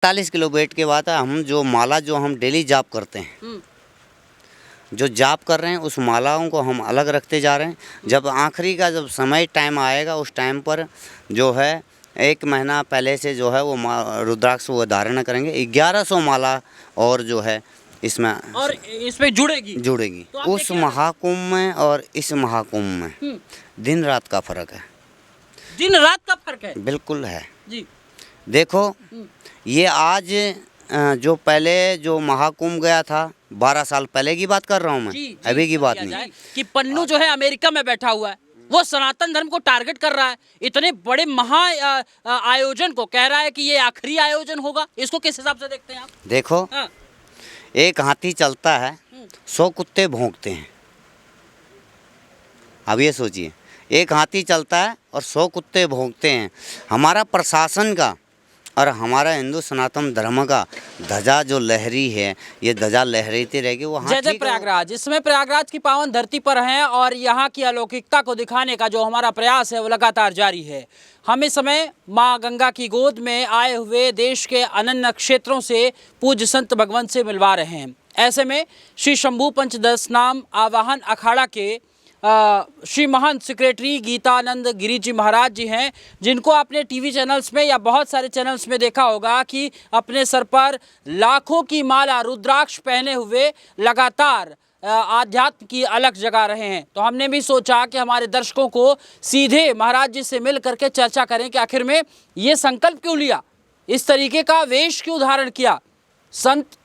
41 kilo weight के बाद हम जो माला जो हम डेली जाप करते हैं, जो जाप कर रहे हैं उस मालाओं को हम अलग रखते जा रहे हैं। जब आखिरी का जब समय टाइम आएगा उस टाइम पर जो है 1 महीना पहले से जो है वो रुद्राक्ष वो धारण करेंगे। 1100 माला और जो है इसमें जुड़ेगी। तो उस महाकुंभ में और इस महाकुंभ में दिन रात का फर्क है। दिन रात का फर्क है? बिल्कुल है जी। देखो ये आज जो पहले जो महाकुंभ गया था 12 साल पहले की बात कर रहा हूँ मैं, अभी की बात नहीं। कि पन्नू जो है अमेरिका में बैठा हुआ है, वो सनातन धर्म को टारगेट कर रहा है, इतने बड़े महा आयोजन को कह रहा है कि ये आखिरी आयोजन होगा। इसको किस हिसाब से देखते हैं आप? देखो एक हाथी चलता है 100 कुत्ते भौंकते हैं। अब ये सोचिए, एक हाथी चलता है और 100 कुत्ते भौंकते हैं। हमारा प्रशासन का और हमारा हिंदू सनातन धर्म का ध्वजा जो लहरी है, ये ध्वजा लहराती रहेगी। वो जय जय प्रयागराज। इसमें प्रयागराज की पावन धरती पर हैं और यहाँ की अलौकिकता को दिखाने का जो हमारा प्रयास है वो लगातार जारी है। हम इस समय माँ गंगा की गोद में आए हुए देश के अनन्य क्षेत्रों से पूज्य संत भगवंत से मिलवा रहे हैं। ऐसे में श्री शंभू पंचदशनाम आवाहन अखाड़ा के श्री महंत सेक्रेटरी गीतानंद गिरी जी महाराज जी हैं, जिनको आपने टीवी चैनल्स में या बहुत सारे चैनल्स में देखा होगा कि अपने सर पर लाखों की माला रुद्राक्ष पहने हुए लगातार आध्यात्म की अलग जगा रहे हैं। तो हमने भी सोचा कि हमारे दर्शकों को सीधे महाराज जी से मिल करके चर्चा करें कि आखिर में ये संकल्प क्यों लिया, इस तरीके का वेश क्यों धारण किया। संत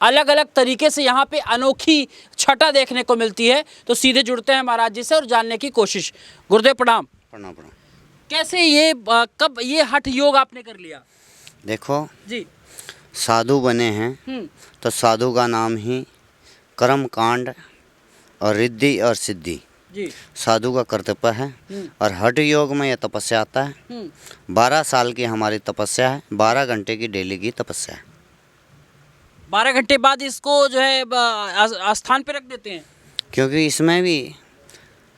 अलग अलग तरीके से यहाँ पे अनोखी छटा देखने को मिलती है। तो सीधे जुड़ते हैं महाराज जी से और जानने की कोशिश। गुरुदेव प्रणाम। प्रणाम प्रणाम। कैसे ये कब ये हठ योग आपने कर लिया? देखो जी, साधु बने हैं तो साधु का नाम ही कर्म कांड और रिद्धि और सिद्धि जी। साधु का कर्तव्य है। और हठ योग में यह तपस्या आता है। 12 साल की हमारी तपस्या है, 12 घंटे की डेली की तपस्या है। 12 घंटे बाद इसको जो है स्थान पे रख देते हैं?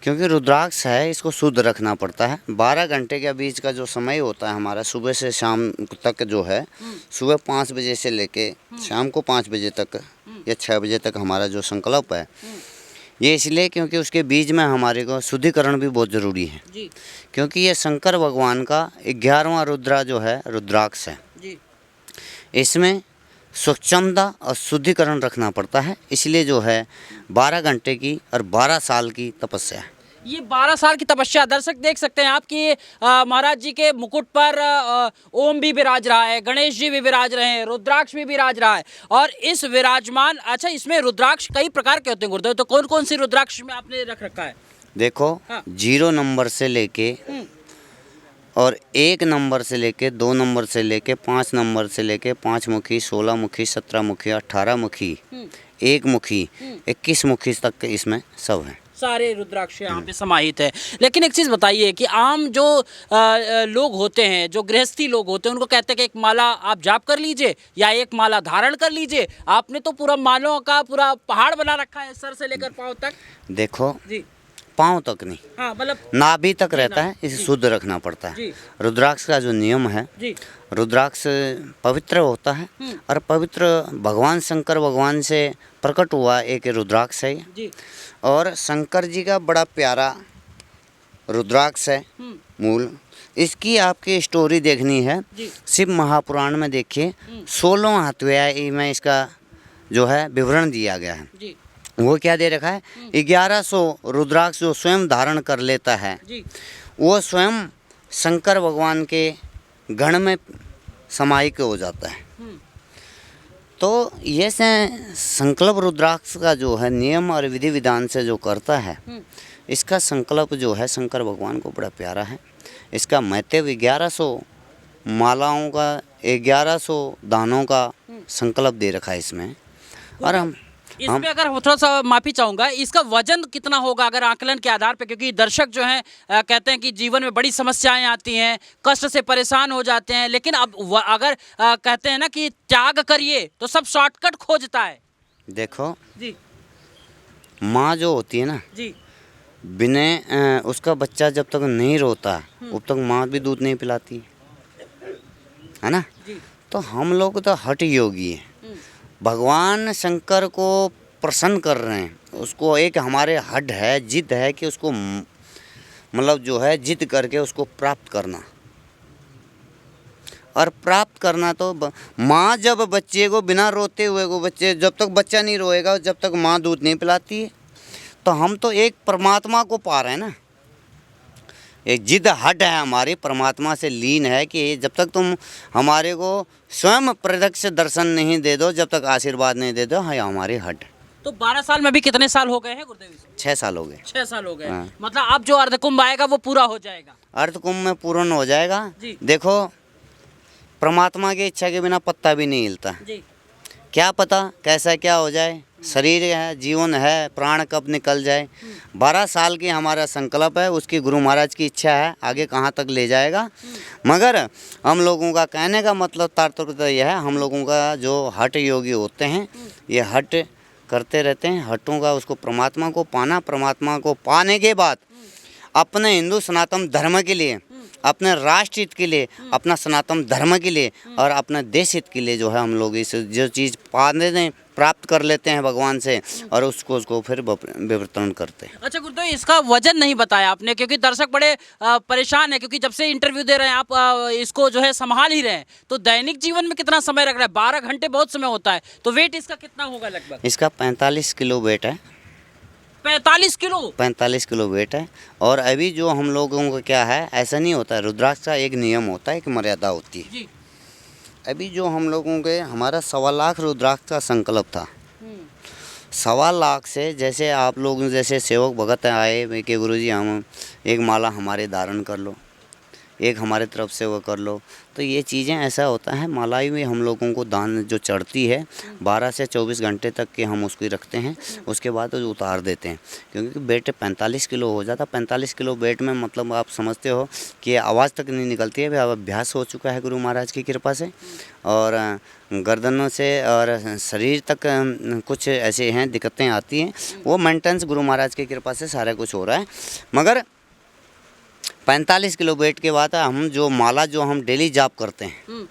क्योंकि रुद्राक्ष है, इसको शुद्ध रखना पड़ता है। 12 घंटे के बीच का जो समय होता है हमारा सुबह से शाम तक जो है, सुबह 5 बजे से लेके शाम को 5 बजे तक या 6 बजे तक हमारा जो संकल्प है, ये इसलिए क्योंकि उसके बीच में हमारे को शुद्धिकरण भी बहुत ज़रूरी है जी। क्योंकि ये शंकर भगवान का 11वां रुद्रा जो है रुद्राक्ष है जी। इसमें स्वच्छता और शुद्धिकरण रखना पड़ता है। इसलिए जो है 12 घंटे की और 12 साल की तपस्या है। ये 12 साल की तपस्या, दर्शक देख सकते हैं आपकी महाराज जी के मुकुट पर ओम भी विराज रहा है, गणेश जी भी विराज रहे हैं, रुद्राक्ष भी विराज रहा है। और इस विराजमान, अच्छा इसमें रुद्राक्ष कई प्रकार के होते हैं गुरुदेव, तो कौन कौन सी रुद्राक्ष में आपने रख रखा है? देखो 0 नंबर से लेके और 1 नंबर से लेके 2 नंबर से लेके 5 नंबर से लेके 5 मुखी, 16 मुखी, 17 मुखी, 18 मुखी, 1 मुखी, 21 मुखी तक इसमें सब है। सारे रुद्राक्ष यहाँ पे समाहित है। लेकिन एक चीज़ बताइए कि आम जो लोग होते हैं, जो गृहस्थी लोग होते हैं, उनको कहते हैं कि एक माला आप जाप कर लीजिए या एक माला धारण कर लीजिए। आपने तो पूरा मालों का पूरा पहाड़ बना रखा है, सर से लेकर पाँव तक। देखो जी, पाँव तक नहीं, हाँ मतलब नाभि तक रहता है, इसे शुद्ध रखना पड़ता है। रुद्राक्ष का जो नियम है, रुद्राक्ष पवित्र होता है और पवित्र भगवान शंकर भगवान से प्रकट हुआ एक रुद्राक्ष है जी। और शंकर जी का बड़ा प्यारा रुद्राक्ष है मूल। इसकी आपकी स्टोरी देखनी है, शिव महापुराण में देखिए 16 अध्याय में इसका जो है विवरण दिया गया है जी। वो क्या दे रखा है, 1100 रुद्राक्ष जो स्वयं धारण कर लेता है जी। वो स्वयं शंकर भगवान के गण में समाहित हो जाता है। तो ये से संकल्प रुद्राक्ष का जो है नियम और विधि विधान से जो करता है, इसका संकल्प जो है शंकर भगवान को बड़ा प्यारा है। इसका महत्व 1100 मालाओं का, 1100 दानों का संकल्प दे रखा है इसमें। और इस पे अगर थोड़ा सा माफी चाहूँगा, इसका वजन कितना होगा अगर आकलन के आधार पे, क्योंकि दर्शक जो हैं कहते हैं कि जीवन में बड़ी समस्याएं आती हैं, कष्ट से परेशान हो जाते हैं, लेकिन अब अगर कहते हैं ना कि त्याग करिए तो सब शॉर्टकट खोजता है। देखो जी, माँ जो होती है ना जी, बिना उसका बच्चा जब तक नहीं रोता तब तक माँ भी दूध नहीं पिलाती है ना। तो हम लोग तो हठ योगी हैं, भगवान शंकर को प्रसन्न कर रहे हैं। उसको एक हमारे हठ है, जिद है कि उसको मतलब जो है जिद करके उसको प्राप्त करना। और प्राप्त करना तो माँ जब बच्चे को बिना रोते हुए को बच्चे जब तक बच्चा नहीं रोएगा, जब तक माँ दूध नहीं पिलाती है, तो हम तो एक परमात्मा को पा रहे हैं ना। एक जिद हट है हमारी, परमात्मा से लीन है कि जब तक तुम हमारे को स्वयं प्रत्यक्ष दर्शन नहीं दे दो, जब तक आशीर्वाद नहीं दे दो, है हमारी हट। तो 12 साल में भी कितने साल हो गए हैं गुरुदेव जी? 6 साल हो गए। 6 साल हो गए। हाँ। मतलब अब जो अर्धकुंभ आएगा वो पूरा हो जाएगा। अर्धकुंभ में पूर्ण हो जाएगा जी। देखो, परमात्मा की इच्छा के बिना पत्ता भी नहीं हिलता। जी। क्या पता कैसा क्या हो जाए, शरीर है, जीवन है, प्राण कब निकल जाए। 12 साल की हमारा संकल्प है, उसकी गुरु महाराज की इच्छा है, आगे कहाँ तक ले जाएगा। मगर हम लोगों का कहने का मतलब तात्पर्य यह है, हम लोगों का जो हठ योगी होते हैं, ये हठ करते रहते हैं। हटों का उसको परमात्मा को पाना, परमात्मा को पाने के बाद अपने हिंदू सनातन धर्म के लिए, अपने राष्ट्र हित के लिए, अपना सनातन धर्म के लिए और अपने देश हित के लिए जो है हम लोग इस जो चीज़ पाने दें प्राप्त कर लेते हैं भगवान से, और उसको फिर विवर्तन करते हैं। अच्छा गुरुदेव, इसका वजन नहीं बताया आपने, क्योंकि दर्शक बड़े परेशान है, क्योंकि जब से इंटरव्यू दे रहे हैं आप इसको जो है संभाल ही रहे हैं, तो दैनिक जीवन में कितना समय लग रहा है? 12 घंटे बहुत समय होता है, तो वेट इसका कितना होगा लगभग? इसका 45 किलो वेट है। 45 किलो? 45 किलो वेट है। और अभी जो हम लोगों को क्या है, ऐसा नहीं होता है, रुद्राक्ष का एक नियम होता है, एक मर्यादा होती है जी। अभी जो हम लोगों के हमारा 1.25 लाख रुद्राक्ष का संकल्प था। 1.25 लाख से जैसे आप लोग जैसे सेवक भगत आए कि गुरुजी हम एक माला हमारे धारण कर लो, एक हमारे तरफ से वो कर लो, तो ये चीज़ें ऐसा होता है। मालाई में हम लोगों को दान जो चढ़ती है 12 से 24 घंटे तक के हम उसको रखते हैं, उसके बाद तो उतार देते हैं, क्योंकि वेट 45 किलो हो जाता। 45 किलो वेट में मतलब आप समझते हो कि आवाज़ तक नहीं निकलती है। अब अभ्यास हो चुका है गुरु महाराज की कृपा से, और गर्दनों से और शरीर तक कुछ ऐसे हैं दिक्कतें आती हैं, वो मेंटेनेंस गुरु महाराज की कृपा से सारा कुछ हो रहा है। मगर 45 किलो वेट के बाद हम जो माला जो हम डेली जाप करते हैं,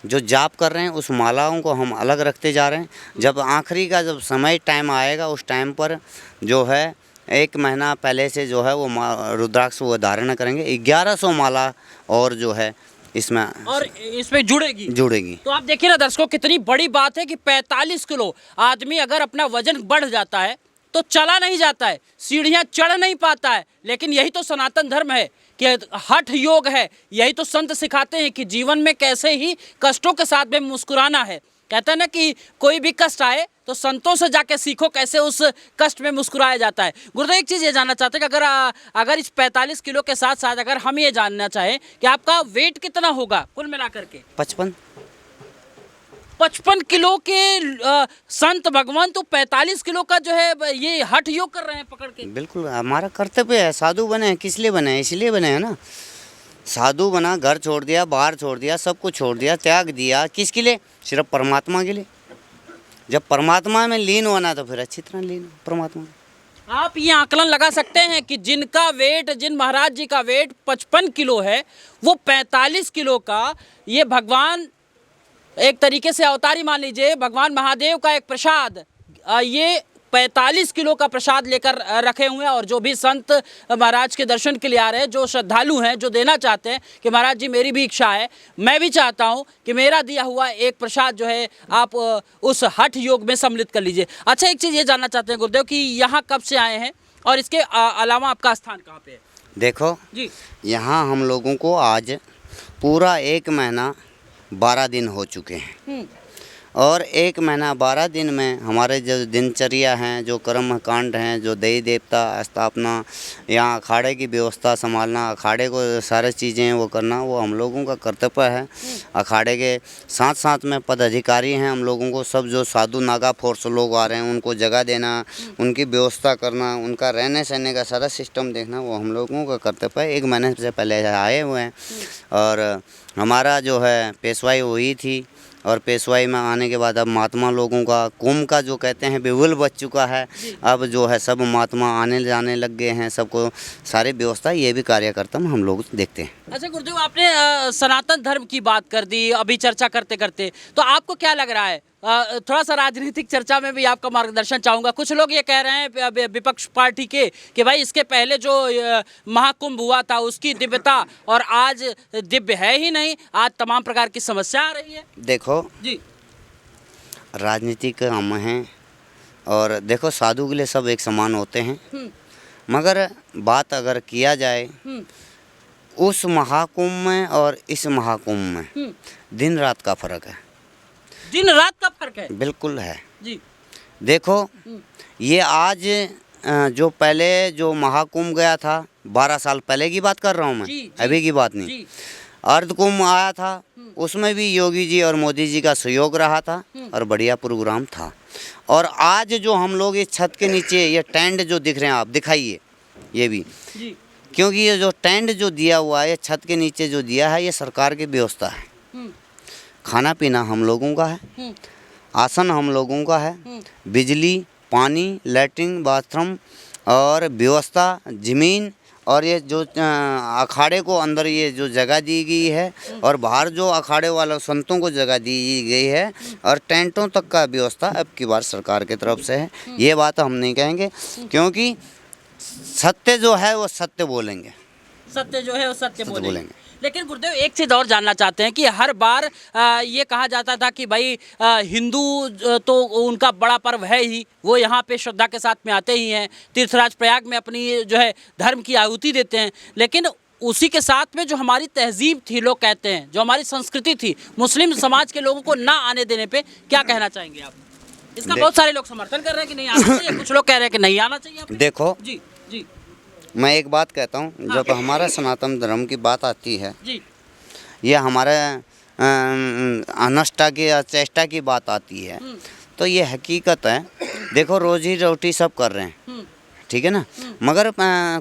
जो जाप कर रहे हैं, उस मालाओं को हम अलग रखते जा रहे हैं। जब आखिरी का जब समय टाइम आएगा, उस टाइम पर जो है 1 महीना पहले से जो है वो रुद्राक्ष वो धारण करेंगे। 1100 माला और जो है इसमें जुड़ेगी। तो आप देखिए ना दर्शकों, कितनी बड़ी बात है कि 45 किलो आदमी अगर अपना वजन बढ़ जाता है तो चला नहीं जाता है, सीढ़ियां चढ़ नहीं पाता है। लेकिन यही तो सनातन धर्म है कि हठ योग है। यही तो संत सिखाते हैं कि जीवन में कैसे ही कष्टों के साथ में मुस्कुराना है। कहते हैं ना कि कोई भी कष्ट आए तो संतों से जाके सीखो कैसे उस कष्ट में मुस्कुराया जाता है। गुरुदेव, एक चीज़ ये जानना चाहते हैं कि अगर इस 45 किलो के साथ साथ अगर हम ये जानना चाहें कि आपका वेट कितना होगा कुल मिलाकर के? 55 किलो के संत भगवान तो 45 किलो का जो है ये हठ योग कर रहे हैं पकड़ के। बिल्कुल हमारा कर्तव्य है। साधु बने हैं, किस लिए बने हैं? इसलिए बने हैं ना। साधु बना, घर छोड़ दिया, बाहर छोड़ दिया, सब कुछ छोड़ दिया, त्याग दिया, किसके लिए? सिर्फ परमात्मा के लिए। जब परमात्मा में लीन होना तो फिर अच्छी तरह लीन परमात्मा में। आप ये आकलन लगा सकते हैं कि जिनका वेट, जिन महाराज जी का वेट 55 किलो है, वो 45 किलो का ये भगवान एक तरीके से अवतारी मान लीजिए, भगवान महादेव का एक प्रसाद, ये 45 किलो का प्रसाद लेकर रखे हुए हैं। और जो भी संत महाराज के दर्शन के लिए आ रहे हैं, जो श्रद्धालु हैं, जो देना चाहते हैं कि महाराज जी मेरी भी इच्छा है, मैं भी चाहता हूं कि मेरा दिया हुआ एक प्रसाद जो है आप उस हठ योग में सम्मिलित कर लीजिए। अच्छा, एक चीज़ ये जानना चाहते हैं गुरुदेव कि यहाँ कब से आए हैं और इसके अलावा आपका स्थान कहाँ पे है? देखो जी, यहाँ हम लोगों को आज पूरा 1 महीना 12 दिन हो चुके हैं, और 1 महीना 12 दिन में हमारे जो दिनचर्या हैं, जो कर्म कांड हैं, जो देवी देवता स्थापना, यहाँ अखाड़े की व्यवस्था संभालना, अखाड़े को सारी चीज़ें वो करना, वो हम लोगों का कर्तव्य है। अखाड़े के साथ साथ में पदाधिकारी हैं हम लोगों को, सब जो साधु नागा फोर्स लोग आ रहे हैं उनको जगह देना, उनकी व्यवस्था करना, उनका रहने सहने का सारा सिस्टम देखना, वो हम लोगों का कर्तव्य है। 1 महीने से पहले आए हुए हैं, और हमारा जो है पेशवाई हुई थी और पेशवाई में आने के बाद अब महात्मा लोगों का कुंभ का जो कहते हैं बिल्कुल बच चुका है। अब जो है सब महात्मा आने जाने लग गए हैं, सबको सारी व्यवस्था ये भी कार्यकर्ता में हम लोग देखते हैं। अच्छा गुरुदेव, आपने सनातन धर्म की बात कर दी अभी चर्चा करते करते, तो आपको क्या लग रहा है, थोड़ा सा राजनीतिक चर्चा में भी आपका मार्गदर्शन चाहूँगा। कुछ लोग ये कह रहे हैं विपक्ष पार्टी के कि भाई इसके पहले जो महाकुंभ हुआ था उसकी दिव्यता और आज दिव्य है ही नहीं, आज तमाम प्रकार की समस्या आ रही है। देखो जी राजनीति का हम हैं और देखो साधु के लिए सब एक समान होते हैं, मगर बात अगर किया जाए उस महाकुंभ में और इस महाकुंभ में दिन रात का फर्क है। दिन रात का फर्क है? बिल्कुल है जी। देखो ये आज जो पहले जो महाकुंभ गया था 12 साल पहले की बात कर रहा हूँ मैं, जी, अभी की बात नहीं। जी। अर्ध कुंभ आया था, उसमें भी योगी जी और मोदी जी का सहयोग रहा था और बढ़िया प्रोग्राम था। और आज जो हम लोग इस छत के नीचे ये टेंट जो दिख रहे हैं आप दिखाइए ये भी जी। क्योंकि ये जो टेंट जो दिया हुआ है ये छत के नीचे जो दिया है ये सरकार की व्यवस्था है। खाना पीना हम लोगों का है, आसन हम लोगों का है, बिजली पानी लैट्रिन बाथरूम और व्यवस्था ज़मीन और ये जो अखाड़े को अंदर ये जो जगह दी गई है और बाहर जो अखाड़े वाले संतों को जगह दी गई है और टेंटों तक का व्यवस्था अब की बार सरकार की तरफ से है। ये बात हम नहीं कहेंगे क्योंकि सत्य जो है वो सत्य बोलेंगे, सत्य जो है वो सत्य बोलेंगे। लेकिन गुरुदेव एक चीज़ और जानना चाहते हैं कि हर बार ये कहा जाता था कि भाई हिंदू तो उनका बड़ा पर्व है ही, वो यहाँ पे श्रद्धा के साथ में आते ही हैं, तीर्थराज प्रयाग में अपनी जो है धर्म की आहुति देते हैं, लेकिन उसी के साथ में जो हमारी तहजीब थी, लोग कहते हैं जो हमारी संस्कृति थी, मुस्लिम समाज के लोगों को ना आने देने पे क्या कहना चाहेंगे आप? इसका बहुत सारे लोग समर्थन कर रहे हैं कि नहीं आना चाहिए, कुछ लोग कह रहे हैं कि नहीं आना चाहिए। देखो जी जी मैं एक बात कहता हूँ, जब हमारा सनातन धर्म की बात आती है जी, ये हमारे अनिष्टा की चेष्टा की बात आती है तो ये हकीकत है। देखो रोजी रोटी सब कर रहे हैं, ठीक है ना, मगर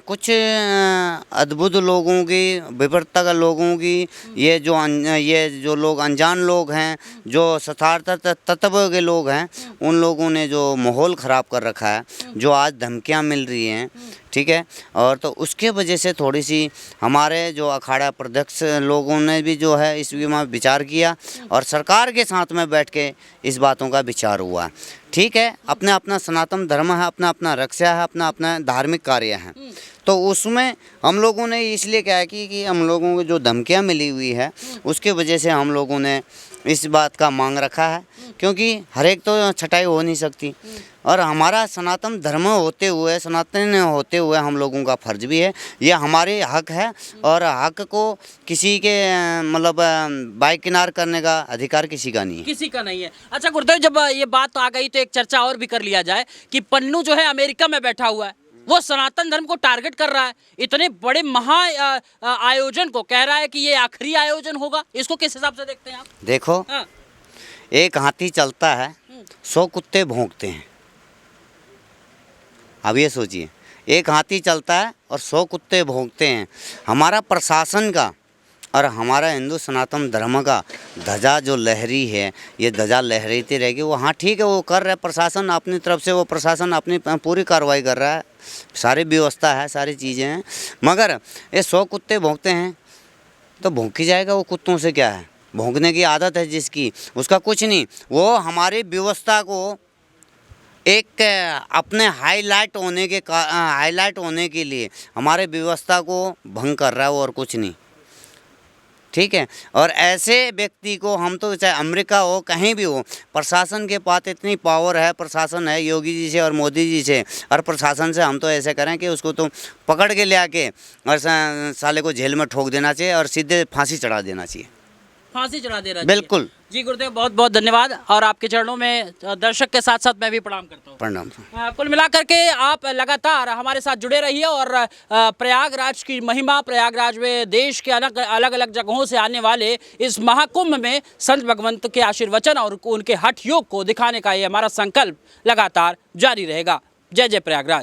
कुछ अद्भुत लोगों की विपरीतता का लोगों की ये जो लोग अनजान लोग हैं, जो शतार्थ तत्व के लोग हैं, उन लोगों ने जो माहौल ख़राब कर रखा है, जो आज धमकियां मिल रही हैं, ठीक है, और तो उसके वजह से थोड़ी सी हमारे जो अखाड़ा प्रध्यक्ष लोगों ने भी जो है इस में विचार किया और सरकार के साथ में बैठ के इस बातों का विचार हुआ। ठीक है, अपना अपना सनातन धर्म है, अपना अपना रक्षा है, अपना अपना धार्मिक कार्य है, तो उसमें हम लोगों ने इसलिए क्या है कि हम लोगों को जो धमकियां मिली हुई है उसके वजह से हम लोगों ने इस बात का मांग रखा है, क्योंकि हर एक तो छटाई हो नहीं सकती और हमारा सनातन धर्म होते हुए, सनातन होते हुए हम लोगों का फर्ज भी है, यह हमारे हक है और हक को किसी के मतलब बाइकिनार करने का अधिकार किसी का नहीं है, किसी का नहीं है। अच्छा गुरुदेव, जब ये बात आ गई तो एक चर्चा और भी कर लिया जाए कि पन्नू जो है अमेरिका में बैठा हुआ है, वो सनातन धर्म को टारगेट कर रहा है, इतने बड़े महा आयोजन को कह रहा है कि ये आखिरी आयोजन होगा, इसको किस हिसाब से देखते हैं आप? देखो एक हाथी चलता है 100 कुत्ते भौंकते हैं। अब ये सोचिए, एक हाथी चलता है और 100 कुत्ते भौंकते हैं। हमारा प्रशासन का और हमारा हिंदू सनातन धर्म का ध्वजा जो लहरी है, ये ध्वजा लहराती रहेगी। वो हाँ ठीक है, वो कर रहा है प्रशासन अपनी तरफ से, वो प्रशासन अपनी पूरी कार्रवाई कर रहा है, सारी व्यवस्था है, सारी चीज़ें हैं, मगर ये 100 कुत्ते भौंकते हैं तो भौंक ही जाएगा। वो कुत्तों से क्या है, भौंकने की आदत है जिसकी, उसका कुछ नहीं। वो हमारी व्यवस्था को एक अपने हाईलाइट होने के लिए हमारे व्यवस्था को भंग कर रहा है, और कुछ नहीं, ठीक है। और ऐसे व्यक्ति को हम तो चाहे अमेरिका हो कहीं भी हो, प्रशासन के पास इतनी पावर है, प्रशासन है योगी जी से और मोदी जी से, और प्रशासन से हम तो ऐसे करें कि उसको तो पकड़ के ले आके और साले को जेल में ठोक देना चाहिए और सीधे फांसी चढ़ा देना चाहिए, फांसी चढ़ा दे रहा है। बिल्कुल जी गुरुदेव, बहुत बहुत धन्यवाद, और आपके चरणों में दर्शक के साथ साथ मैं भी प्रणाम करता हूँ। प्रणाम। कुल मिलाकर के आप लगातार हमारे साथ जुड़े रहिए और प्रयागराज की महिमा, प्रयागराज में देश के अलग अलग जगहों से आने वाले इस महाकुंभ में संत भगवंत के आशीर्वचन और उनके हठ योग को दिखाने का ये हमारा संकल्प लगातार जारी रहेगा। जय जय प्रयागराज।